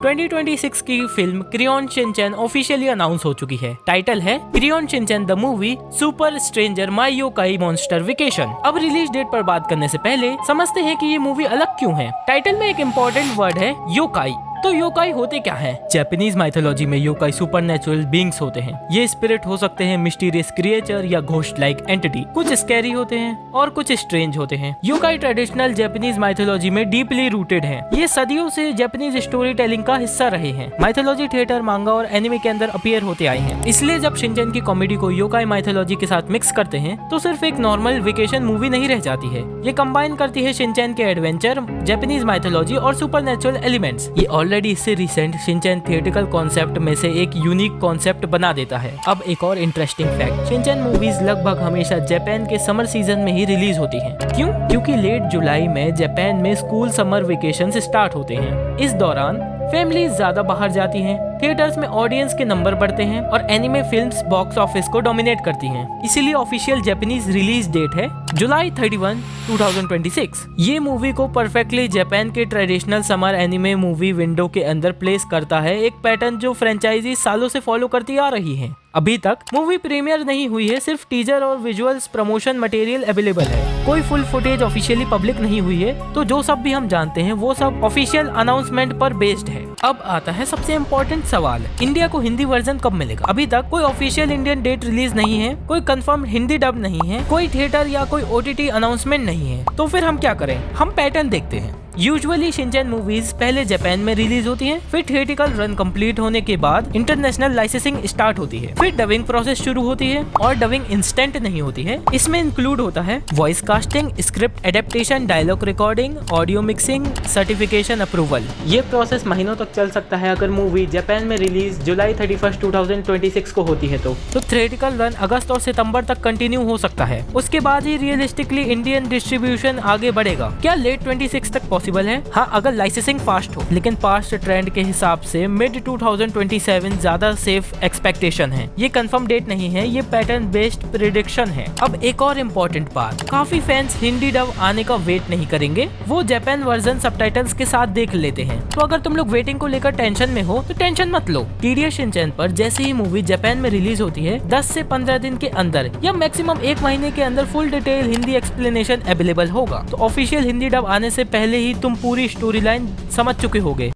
2026 की film crayon Shinchan officially announce हो चुकी है। टाइटल है crayon Shinchan the movie super stranger my yokai monster vacation. अब रिलीज डेट पर बात करने से पहले समझते हैं कि ये मूवी अलग क्यों है। टाइटल में एक इम्पोर्टेंट वर्ड है योकाई। तो योकाई होते क्या हैं? जापानीज माइथोलॉजी में योकाई सुपरनेचुरल बीइंग्स होते हैं। ये स्पिरिट हो सकते हैं, मिस्टीरियस क्रिएचर या घोस्ट लाइक एंटिटी। कुछ स्कैरी होते हैं और कुछ स्ट्रेंज होते हैं। योकाई ट्रेडिशनल जापानीज माइथोलॉजी में डीपली रूटेड हैं। ये सदियों से जापानीज स्टोरी टेलिंग का हिस्सा रहे हैं। माइथोलॉजी थिएटर, मांगा और एनिमे के अंदर अपीयर होते आए हैं। इसलिए जब शिनचैन की कॉमेडी को योकाई माइथोलॉजी के साथ मिक्स करते हैं तो सिर्फ एक नॉर्मल वेकेशन मूवी नहीं रह जाती है। ये कंबाइन करती है शिनचैन के एडवेंचर, जापानीज माइथोलॉजी और सुपरनेचुरल एलिमेंट्स। ये ऑलरेडी इससे रिसेंट शिनचैन थिएट्रिकल कॉन्सेप्ट में से एक यूनिक कॉन्सेप्ट बना देता है। अब एक और इंटरेस्टिंग फैक्ट, शिनचैन मूवीज लगभग हमेशा जापान के समर सीजन में ही रिलीज होती हैं। क्यों? क्योंकि लेट जुलाई में जापान में स्कूल समर वेकेशन स्टार्ट होते हैं। इस दौरान फैमिलीज ज्यादा बाहर जाती हैं, थिएटर्स में ऑडियंस के नंबर बढ़ते हैं और एनिमे फिल्म्स बॉक्स ऑफिस को डोमिनेट करती हैं। इसीलिए ऑफिशियल जापानीज रिलीज डेट है जुलाई 31, 2026। ये मूवी को परफेक्टली जापान के traditional summer anime movie window के अंदर प्लेस करता है, एक पैटर्न जो फ्रेंचाइजी सालों से फॉलो करती आ रही है। अभी तक मूवी प्रीमियर नहीं हुई है, सिर्फ टीजर और विजुअल्स प्रमोशन मटेरियल अवेलेबल है। कोई फुल फुटेज ऑफिशियली पब्लिक नहीं हुई है, तो जो सब भी हम जानते हैं वो सब ऑफिशियल अनाउंसमेंट पर बेस्ड है। अब आता है सबसे इम्पोर्टेंट सवाल, इंडिया को हिंदी वर्जन कब मिलेगा? अभी तक कोई ऑफिशियल इंडियन डेट रिलीज नहीं है, कोई कंफर्म हिंदी डब नहीं है, कोई थिएटर या कोई OTT अनाउंसमेंट नहीं है। तो फिर हम क्या करें? हम पैटर्न देखते हैं। यूजुअली शिनचैन मूवीज पहले जापान में रिलीज होती हैं, फिर थिएट्रिकल रन कंप्लीट होने के बाद इंटरनेशनल लाइसेंसिंग स्टार्ट होती है, फिर डबिंग प्रोसेस शुरू होती है और डबिंग इंस्टेंट नहीं होती है। इसमें इंक्लूड होता है voice casting, script adaptation, dialogue recording, audio mixing, certification, approval. ये प्रोसेस महीनों तक चल सकता है अगर मूवी जापान में रिलीज जुलाई 31, 2026 को होती है तो थिएट्रिकल रन अगस्त और सितंबर तक कंटिन्यू हो सकता है। उसके बाद ही रियलिस्टिकली इंडियन डिस्ट्रीब्यूशन आगे बढ़ेगा। क्या लेट 26 तक पॉसिबल है? हाँ, अगर लाइसेंसिंग फास्ट हो, लेकिन पास्ट ट्रेंड के हिसाब से मिड 2027 ज्यादा सेफ एक्सपेक्टेशन है। ये कंफर्म डेट नहीं है, ये पैटर्न बेस्ड प्रेडिक्शन है। अब एक और इम्पोर्टेंट बात, काफी फैंस हिंदी डब आने का वेट नहीं करेंगे, वो जापान वर्जन सबटाइटल्स के साथ देख लेते हैं। तो अगर तुम लोग वेटिंग को लेकर टेंशन में हो तो टेंशन मत लो। टीडीएस शिनचैन पर जैसे ही मूवी जापान में रिलीज होती है 10 से 15 दिन के अंदर या मैक्सिमम 1 महीने के अंदर full detail Hindi explanation available होगा। तो ऑफिशियल हिंदी डब आने से पहले ही तुम पूरी स्टोरी लाइन समझ चुके होगे।